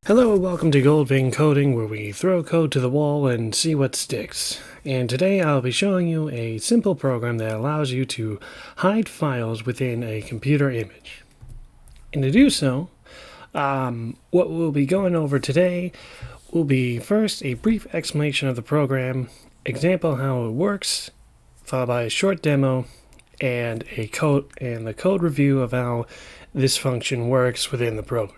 Hello and welcome to Goldvein Coding, where we throw code to the wall and see what sticks. And today I'll be showing you a simple program that allows you to hide files within a computer image. And to do so, what we'll be going over today will be first a brief explanation of the program, example how it works, followed by a short demo, and the code review of how this function works within the program.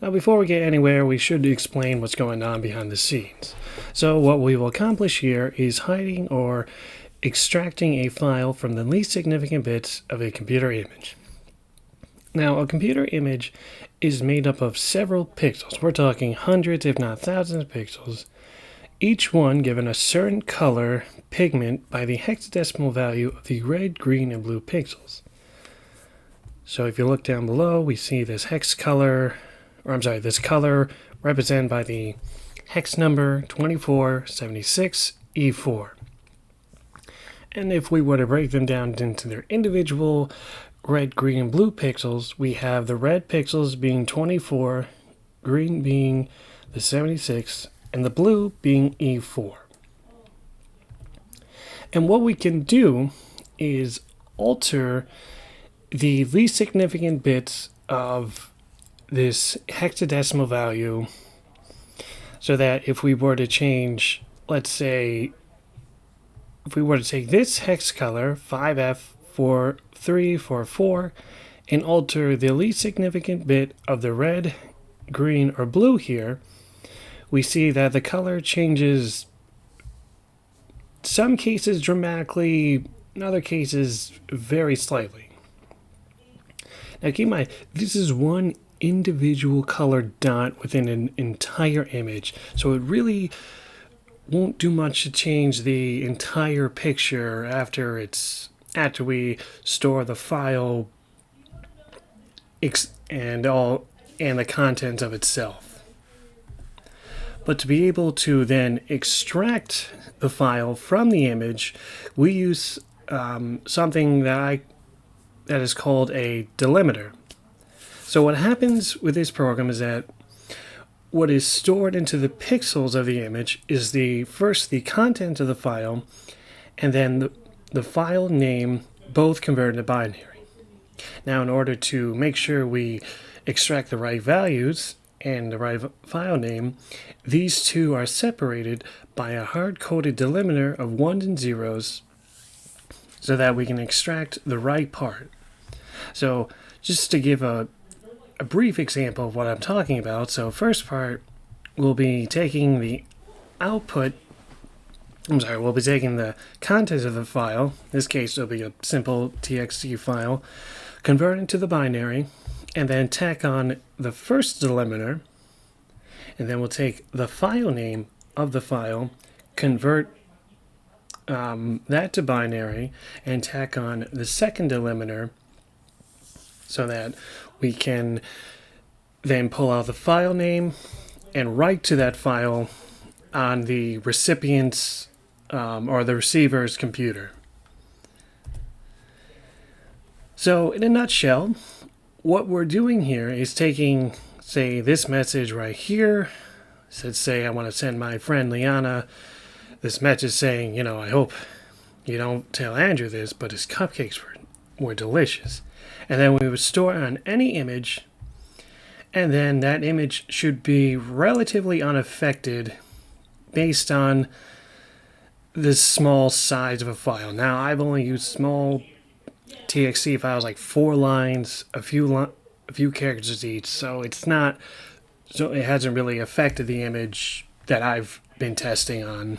Now, before we get anywhere, we should explain what's going on behind the scenes. So what we will accomplish here is hiding or extracting a file from the least significant bits of a computer image. Now, a computer image is made up of several pixels. We're talking hundreds, if not thousands of pixels, each one given a certain color pigment by the hexadecimal value of the red, green, and blue pixels. So if you look down below, we see this this color represented by the hex number 2476E4. And if we were to break them down into their individual red, green, and blue pixels, we have the red pixels being 24, green being the 76, and the blue being E4. And what we can do is alter the least significant bits of this hexadecimal value so that if we were to change, let's say, if we were to take this hex color 5F4344 and alter the least significant bit of the red, green, or blue here, we see that the color changes some cases dramatically, in other cases very slightly. Now keep in mind, this is one individual color dot within an entire image, so it really won't do much to change the entire picture after we store the file and the contents of itself. But to be able to then extract the file from the image, we use something that is called a delimiter. So what happens with this program is that what is stored into the pixels of the image is first the content of the file, and then the file name, both converted to binary. Now, in order to make sure we extract the right values and the right file name, these two are separated by a hard-coded delimiter of ones and zeros so that we can extract the right part. So just to give a brief example of what I'm talking about. So first part, we'll be taking the contents of the file. In this case, it'll be a simple txt file, convert it to the binary, and then tack on the first delimiter, and then we'll take the file name of the file, convert that to binary, and tack on the second delimiter so that we can then pull out the file name and write to that file on the recipient's or the receiver's computer. So in a nutshell, what we're doing here is taking, say, this message right here. Let's say I want to send my friend Liana this message saying, I hope you don't tell Andrew this, but his cupcakes were delicious. And then we would store it on any image, and then that image should be relatively unaffected based on this small size of a file. Now, I've only used small txt files, like 4 lines, a few characters each, so it hasn't really affected the image that I've been testing on.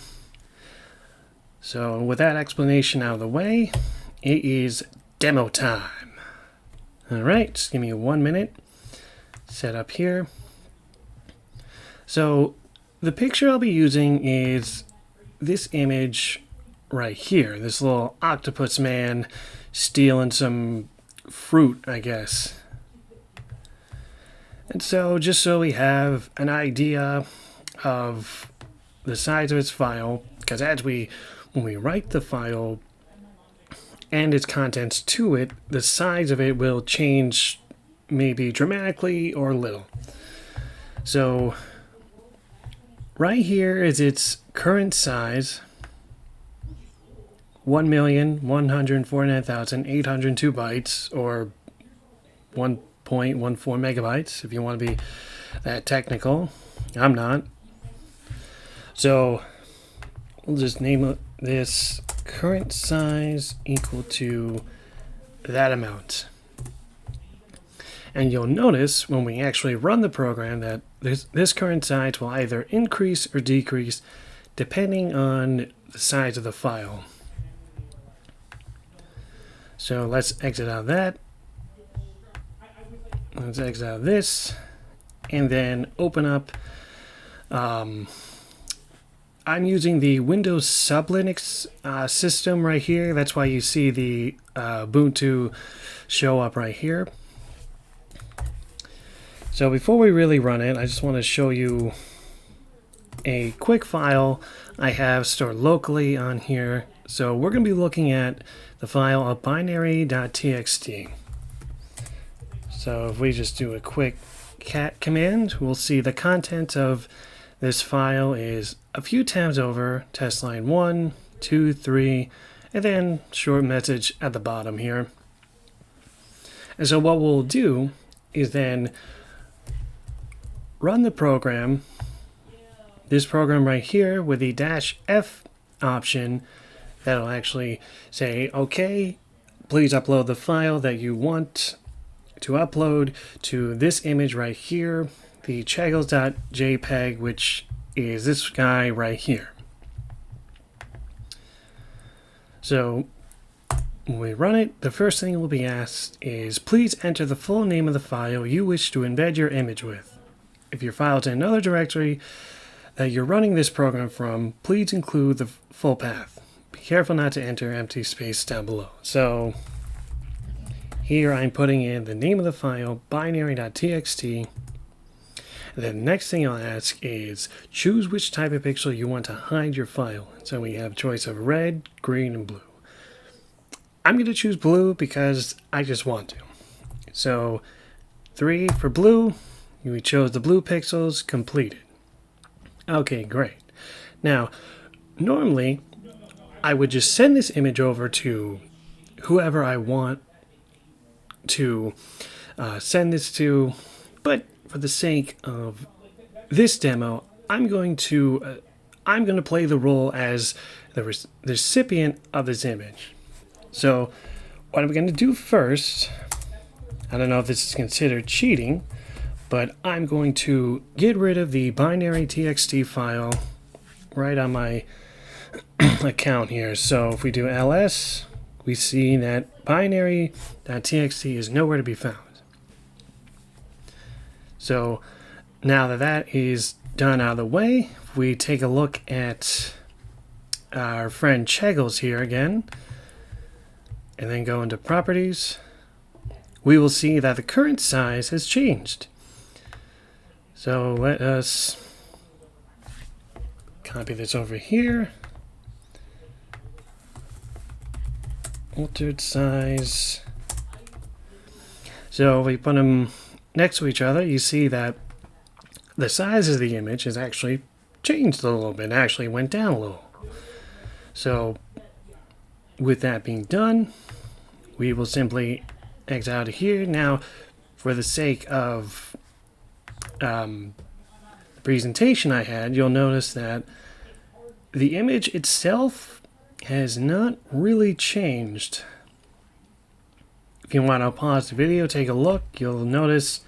So with that explanation out of the way, it is demo time. Alright, just give me 1 minute. Set up here. So the picture I'll be using is this image right here. This little octopus man stealing some fruit, I guess. And so just so we have an idea of the size of its file, because when we write the file and its contents to it, the size of it will change maybe dramatically or little. So right here is its current size, 1,149,802 bytes, or 1.14 megabytes, if you want to be that technical. I'm not. So we'll just name this current size equal to that amount. And you'll notice when we actually run the program that this current size will either increase or decrease depending on the size of the file. So let's exit out of that. Let's exit out of this. And then open up. I'm using the Windows Sub-Linux system right here. That's why you see the Ubuntu show up right here. So before we really run it, I just want to show you a quick file I have stored locally on here. So we're going to be looking at the file of binary.txt. So if we just do a quick cat command, we'll see the content of this file is a few tabs over, test line 1, 2, 3, and then short message at the bottom here. And so what we'll do is then run the program, this program right here with the -F option that'll actually say, okay, please upload the file that you want to upload to this image right here, the chagos.jpg, which is this guy right here. So when we run it, the first thing we'll be asked is, please enter the full name of the file you wish to embed your image with. If your file is in another directory that you're running this program from, please include the full path. Be careful not to enter empty space down below. So here I'm putting in the name of the file, binary.txt. And then the next thing I'll ask is choose which type of pixel you want to hide your file. So we have a choice of red, green, and blue. I'm going to choose blue because I just want to. So 3 for blue. We chose the blue pixels, completed. Okay, great. Now, normally, I would just send this image over to whoever I want to send this to, but for the sake of this demo, I'm going to play the role as the recipient of this image. So, what I'm going to do first, I don't know if this is considered cheating, but I'm going to get rid of the binary.txt file right on my account here. So if we do ls, we see that binary.txt is nowhere to be found. So now that that is done out of the way, if we take a look at our friend Chagos here again, and then go into properties, we will see that the current size has changed. So let us copy this over here. Altered size. So if we put them next to each other, you see that the size of the image has actually changed a little bit. It actually went down a little. So with that being done, we will simply exit out of here. Now, for the sake of the presentation I had, you'll notice that the image itself has not really changed. If you want to pause the video, take a look, you'll notice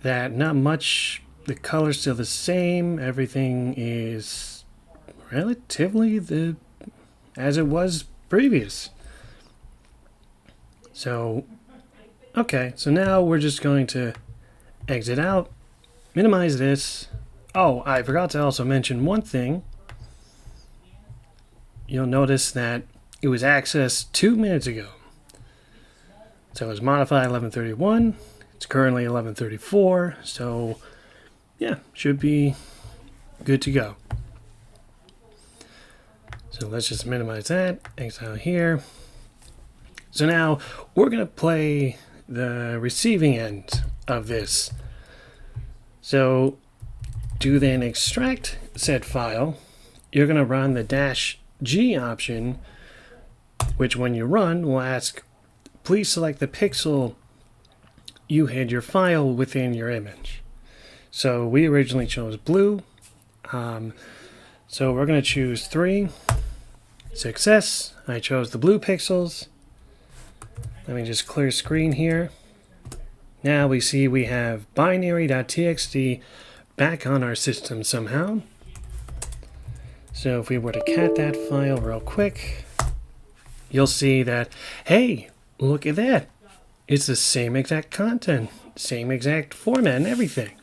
that not much, the color's still the same, everything is relatively as it was previous. So, okay, so now we're just going to exit out, minimize this. Oh, I forgot to also mention one thing. You'll notice that it was accessed 2 minutes ago. So it was modified 11:31. It's currently 11:34. So yeah, should be good to go. So let's just minimize that, exit out here. So now we're going to play the receiving end of this. So to then extract said file, you're going to run the -G option, which when you run will ask, please select the pixel you had your file within your image. So we originally chose blue. So we're going to choose 3. Success. I chose the blue pixels. Let me just clear screen here. Now we see we have binary.txt back on our system somehow. So if we were to cat that file real quick, you'll see that, hey, look at that. It's the same exact content, same exact format and everything.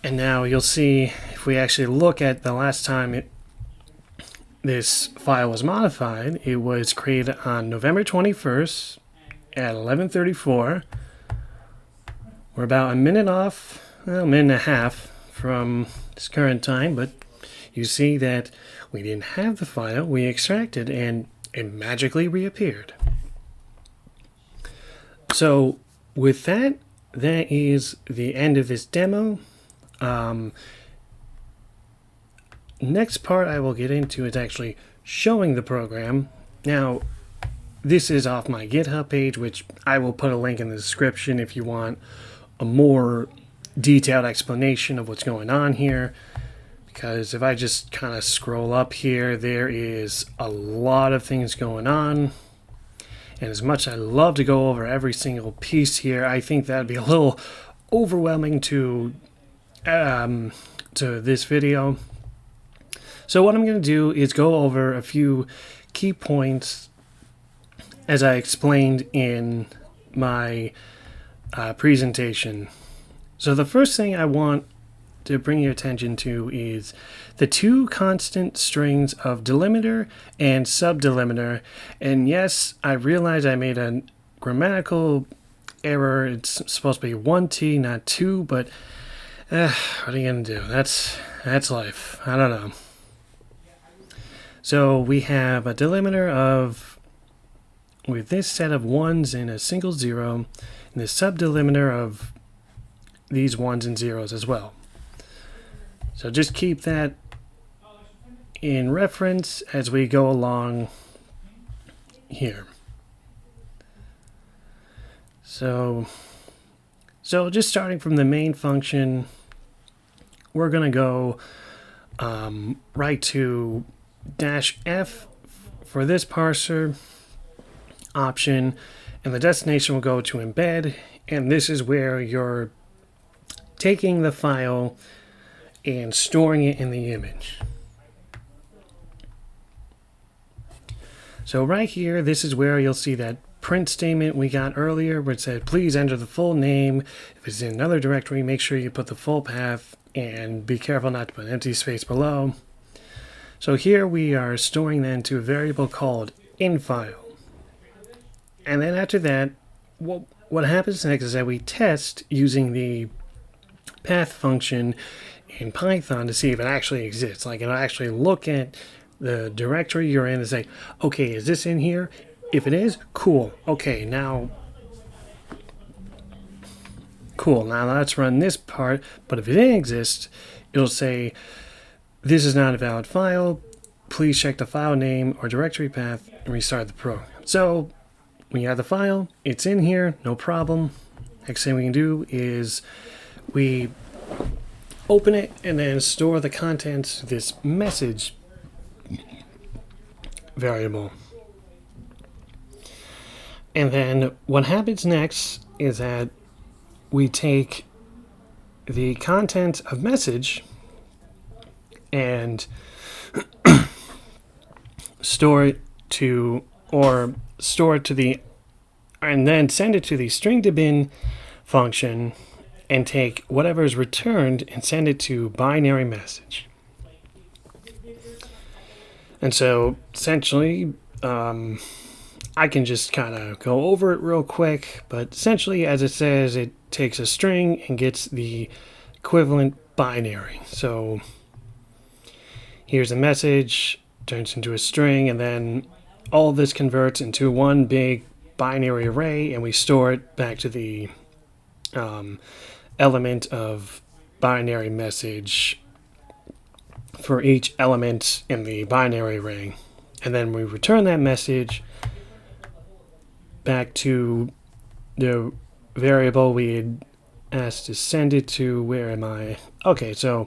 And now you'll see, if we actually look at the last time this file was modified, it was created on November 21st at 11:34. We're about a minute off, well, a minute and a half from this current time, but you see that we didn't have the file, we extracted, and it magically reappeared. So with that, that is the end of this demo. Next part I will get into is actually showing the program. Now, this is off my GitHub page, which I will put a link in the description if you want a more detailed explanation of what's going on here. Because if I just kind of scroll up here, there is a lot of things going on. And as much as I love to go over every single piece here, I think that'd be a little overwhelming to this video. So what I'm going to do is go over a few key points as I explained in my presentation. So the first thing I want to bring your attention to is the 2 constant strings of delimiter and subdelimiter. And yes, I realize I made a grammatical error. It's supposed to be 1T, not 2, but what are you going to do? That's life. I don't know. So we have a delimiter of, with this set of 1s and a single 0, and the subdelimiter of these 1s and 0s as well. So just keep that in reference as we go along here. So just starting from the main function, we're going to go right to -F for this parser option, and the destination will go to embed, and this is where you're taking the file and storing it in the image. So right here, this is where you'll see that print statement we got earlier where it said, please enter the full name. If it's in another directory, make sure you put the full path and be careful not to put an empty space below. So here we are storing that into a variable called infile. And then after that, what happens next is that we test using the path function in Python to see if it actually exists. Like it'll actually look at the directory you're in and say, okay, is this in here? If it is, cool. Okay, now let's run this part. But if it didn't exist, it'll say, this is not a valid file. Please check the file name or directory path and restart the program. So we have the file. It's in here. No problem. Next thing we can do is we open it and then store the contents of this message variable. And then what happens next is that we take the content of message and store it to and then send it to the string to bin function and take whatever is returned and send it to binary message. And so essentially, I can just kind of go over it real quick, but essentially, as it says, it takes a string and gets the equivalent binary. So here's a message, turns into a string, and then all of this converts into one big binary array and we store it back to the element of binary message for each element in the binary array. And then we return that message back to the variable we had asked to send it to. Where am I? Okay, so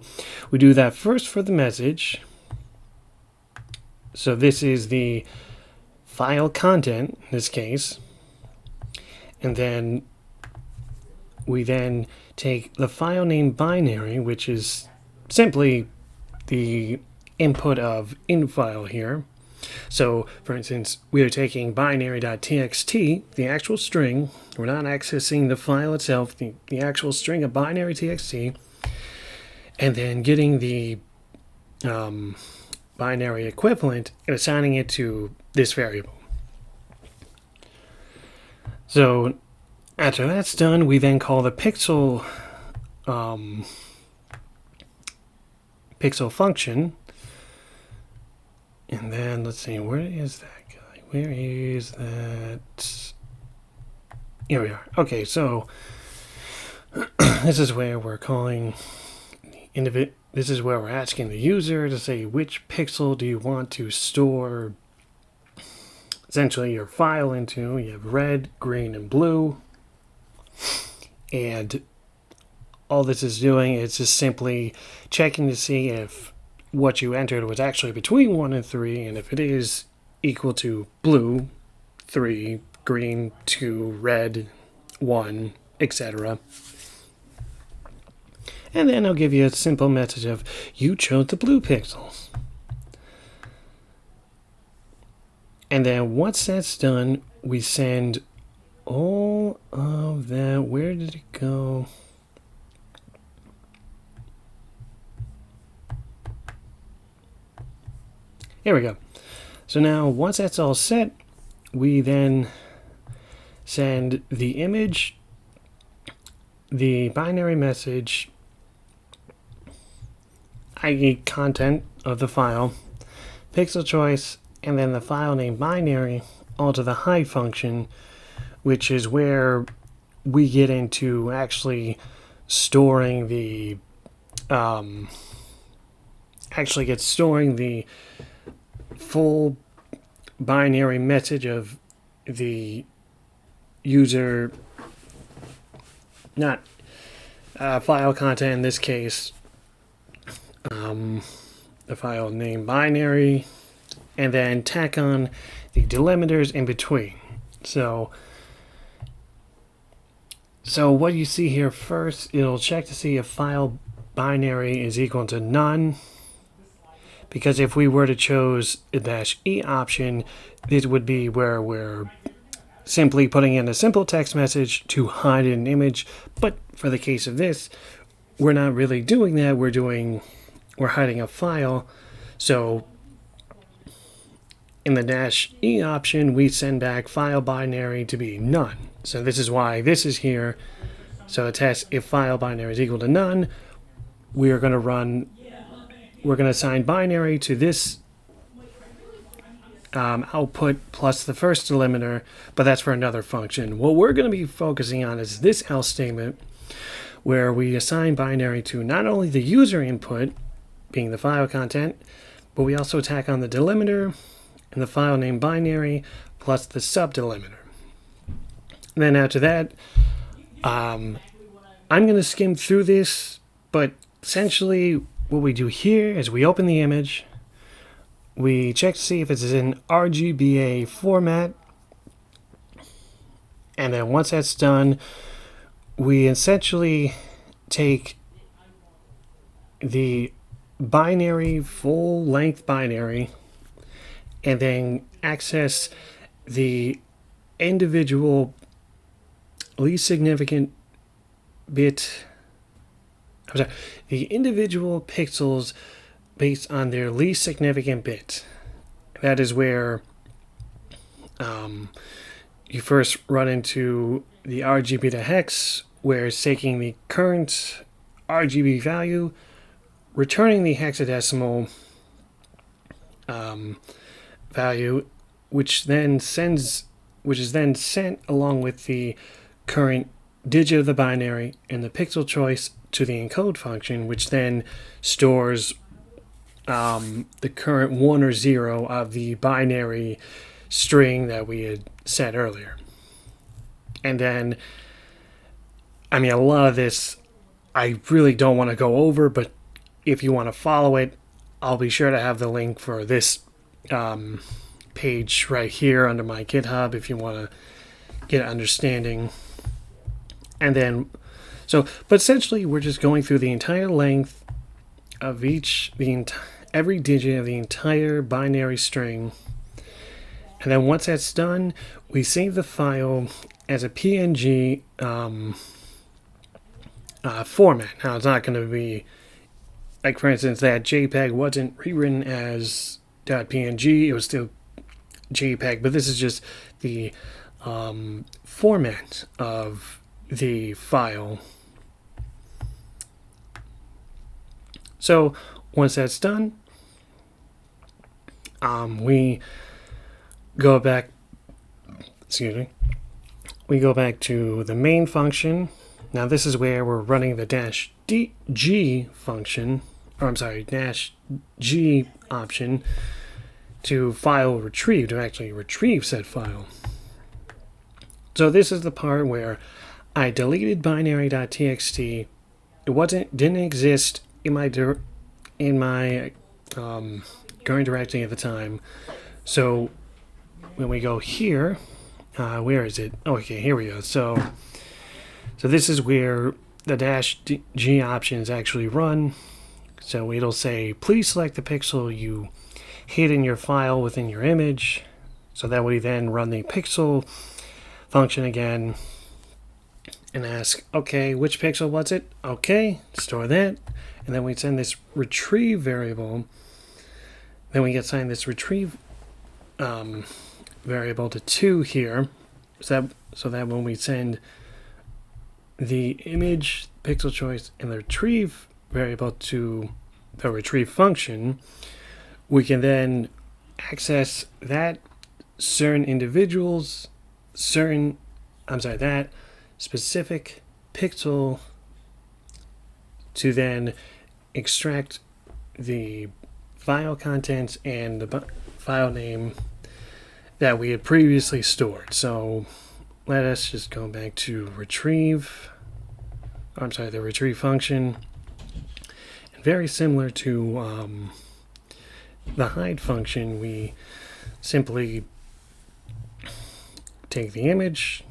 we do that first for the message. So this is the file content in this case. And then we then take the file name binary, which is simply the input of infile here. So, for instance, we are taking binary.txt, the actual string. We're not accessing the file itself, the actual string of binary txt, and then getting the binary equivalent and assigning it to this variable. So, after that's done, we then call the pixel function. And then let's see, where is that guy? Where is that? Here we are. Okay, so this is where we're calling this is where we're asking the user to say which pixel do you want to store essentially your file into. You have red, green, and blue. And all this is doing is just simply checking to see if what you entered was actually between 1 and 3, and if it is equal to blue, 3, green, 2, red, 1, etc. And then I'll give you a simple message of, you chose the blue pixels. And then once that's done, we send all of that. Where did it go? Here we go. So now once that's all set, we then send the image, the binary message, i.e. content of the file, pixel choice, and then the file name binary, all to the hide function, which is where we get into actually storing the full binary message of the user, not file content in this case, the file name binary, and then tack on the delimiters in between. So what you see here first, it'll check to see if file binary is equal to none. Because if we were to choose a -e option, this would be where we're simply putting in a simple text message to hide an image. But for the case of this, we're not really doing that. We're hiding a file. So in the -e option, we send back file binary to be none. So this is why this is here. So it tests if file binary is equal to none. We're going to assign binary to this output plus the first delimiter, but that's for another function. What we're going to be focusing on is this else statement, where we assign binary to not only the user input, being the file content, but we also tack on the delimiter and the file name binary plus the subdelimiter. And then after that, I'm going to skim through this, but essentially what we do here is we open the image, we check to see if it's in RGBA format, and then once that's done, we essentially take the binary, full-length binary, and then access the individual least significant bit, the individual pixels based on their least significant bit. That is where you first run into the RGB to hex, where it's taking the current RGB value, returning the hexadecimal value, which then sends which is then sent along with the current digit of the binary and the pixel choice to the encode function, which then stores the current 1 or 0 of the binary string that we had set earlier. And then, I mean, a lot of this I really don't want to go over, but if you want to follow it, I'll be sure to have the link for this page right here under my GitHub if you want to get an understanding. And then, but essentially we're just going through the entire length of every digit of the entire binary string. And then once that's done, we save the file as a PNG format. Now, it's not going to be, like, for instance, that JPEG wasn't rewritten as .png. It was still JPEG, but this is just the format of the file. So once that's done, we go back to the main function. Now this is where we're running the -g function, or I'm sorry, -g option to file retrieve, to actually retrieve said file. So this is the part where I deleted binary.txt. It didn't exist in my current directory at the time. So when we go here, where is it? Oh, okay, here we go. So this is where the -g options actually run. So it'll say, please select the pixel you hid in your file within your image. So that we then run the pixel function again and ask, okay, which pixel was it? Okay, store that. And then we send this retrieve variable. Then we assign this retrieve variable to 2 here. So that when we send the image, pixel choice, and the retrieve variable to the retrieve function, we can then access that that specific pixel to then extract the file contents and the file name that we had previously stored. So let us just go back to retrieve. The retrieve function. And very similar to the hide function, we simply take the image,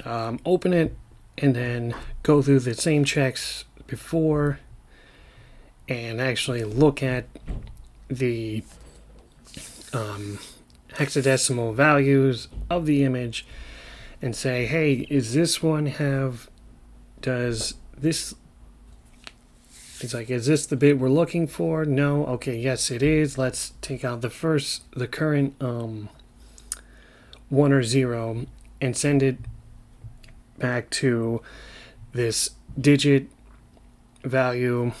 open it, and then go through the same checks before and actually look at the hexadecimal values of the image and say, hey, is this the bit we're looking for? No. Okay, yes it is. Let's take out the current 1 or 0 and send it back to this digit variable,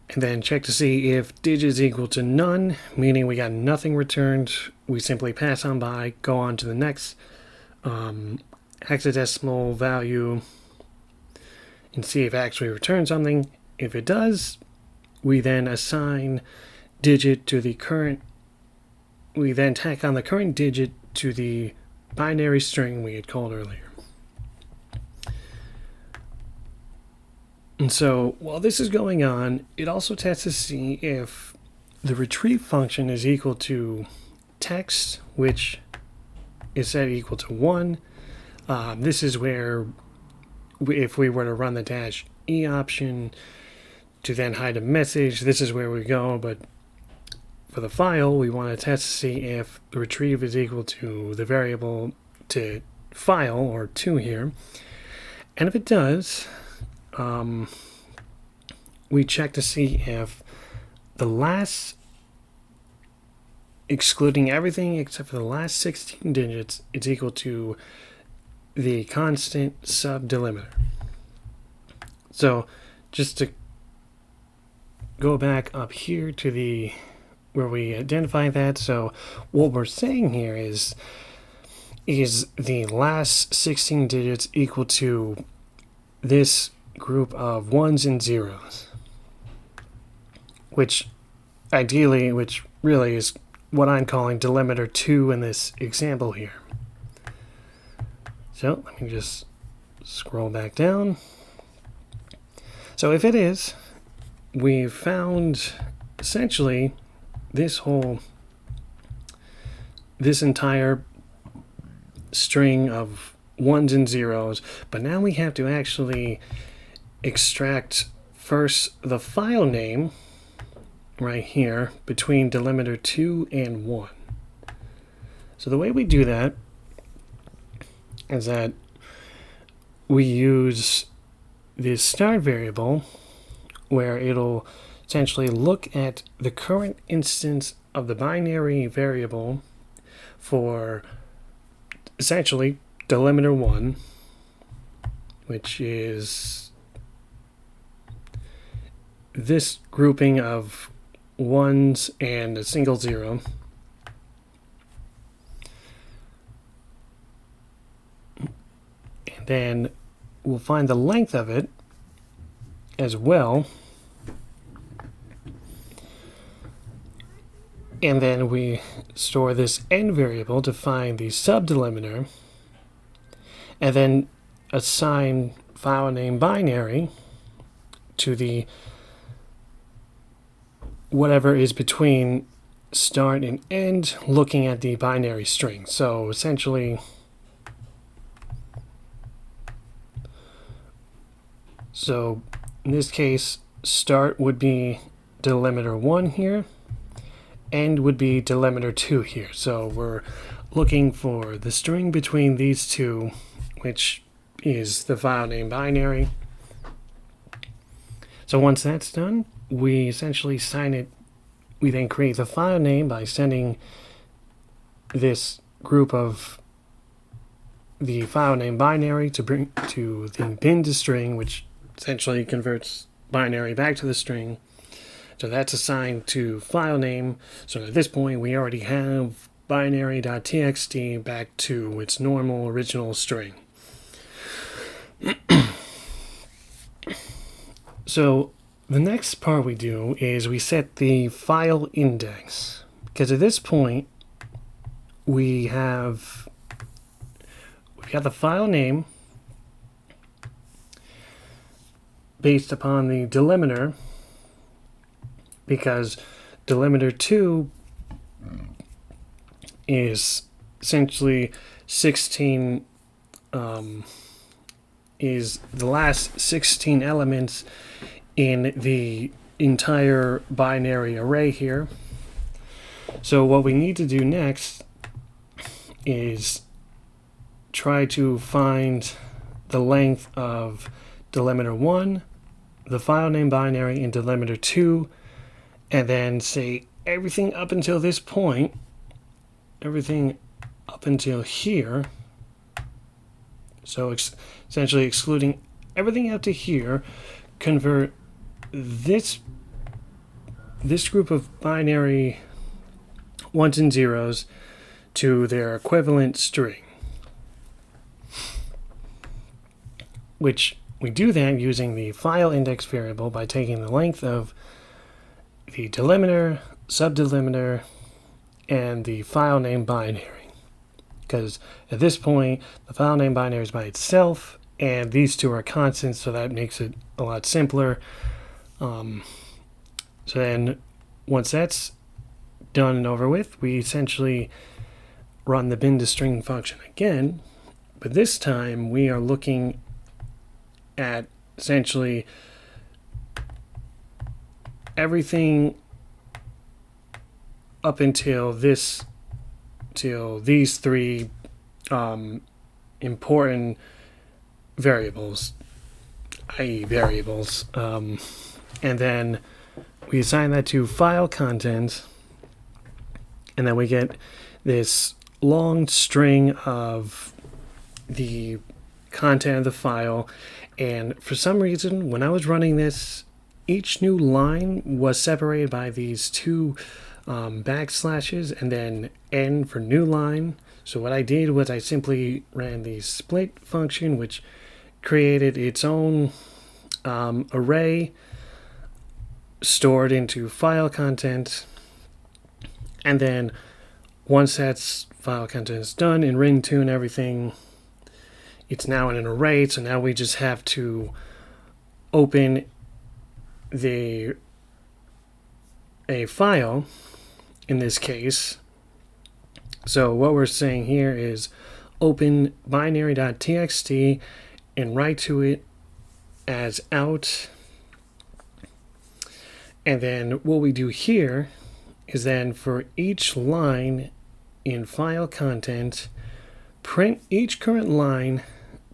and then check to see if digit is equal to none, meaning we got nothing returned. We simply pass on by, go on to the next hexadecimal value and see if it actually returns something. If it does, we then assign digit to the current, we then tack on the current digit to the binary string we had called earlier. And so while this is going on, it also tests to see if the retrieve function is equal to text, which is set equal to 1. This is where if we were to run the -e option to then hide a message, this is where we go. But for the file, we want to test to see if the retrieve is equal to the variable to file, or 2 here. And if it does, we check to see if the last, excluding everything except for the last 16 digits, is equal to the constant sub-delimiter. So just to go back up here to the where we identify that. So what we're saying here is the last 16 digits equal to this group of ones and zeros, which really is what I'm calling delimiter 2 in this example here. So let me just scroll back down. So if it is, we've found essentially this entire string of ones and zeros, but now we have to actually extract first the file name right here between delimiter 2 and 1. So the way we do that is that we use this start variable where it'll essentially look at the current instance of the binary variable for essentially delimiter 1, which is this grouping of ones and a single zero. And then we'll find the length of it as well. And then we store this end variable to find the subdelimiter, and then assign file name binary to the whatever is between start and end, looking at the binary string. So essentially, in this case, start would be delimiter 1 here, end would be delimiter 2 here. So we're looking for the string between these two, which is the file name binary. So once that's done, we essentially sign it. We then create the file name by sending this group of the file name binary to bring to the bin to string, which essentially converts binary back to the string. So that's assigned to file name. So at this point, we already have binary.txt back to its normal original string. So the next part we do is we set the file index, because at this point we've got the file name based upon the delimiter, because delimiter 2 is essentially 16, is the last 16 elements in the entire binary array here. So what we need to do next is try to find the length of delimiter 1, the file name binary, and delimiter 2, and then say everything up until this point, everything up until here, so essentially excluding everything up to here, convert this group of binary ones and zeros to their equivalent string, which we do that using the file index variable by taking the length of the delimiter, subdelimiter, and the file name binary. Because at this point, the file name binary is by itself, and these two are constants, so that makes it a lot simpler. So then, once that's done and over with, we essentially run the bin to string function again, but this time we are looking at essentially everything up until these three important variables, i.e. variables, and then we assign that to file content, and then we get this long string of the content of the file. And for some reason, when I was running this, each new line was separated by these two backslashes and then N for new line. So what I did was I simply ran the split function, which created its own array stored into file content, and then once that's file content is done and ring tune everything, it's now in an array. So now we just have to open a file in this case. So what we're saying here is open binary.txt and write to it as out. And then what we do here is then for each line in file content, print each current line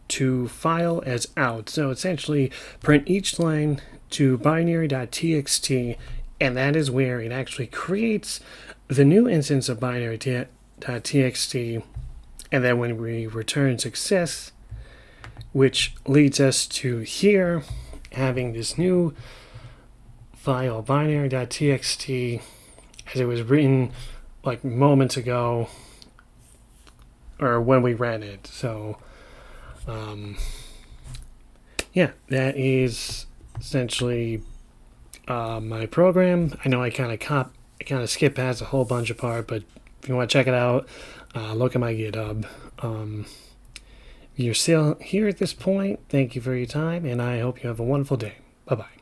to file as out. So essentially print each line to binary.txt, and that is where it actually creates the new instance of binary.txt. And then when we return success, which leads us to here having this new file binary.txt as it was written like moments ago, or when we ran it. So yeah, that is essentially my program. I know I kind of skip past a whole bunch of part, but if you want to check it out, look at my GitHub. If you're still here at this point, thank you for your time, and I hope you have a wonderful day. Bye-bye.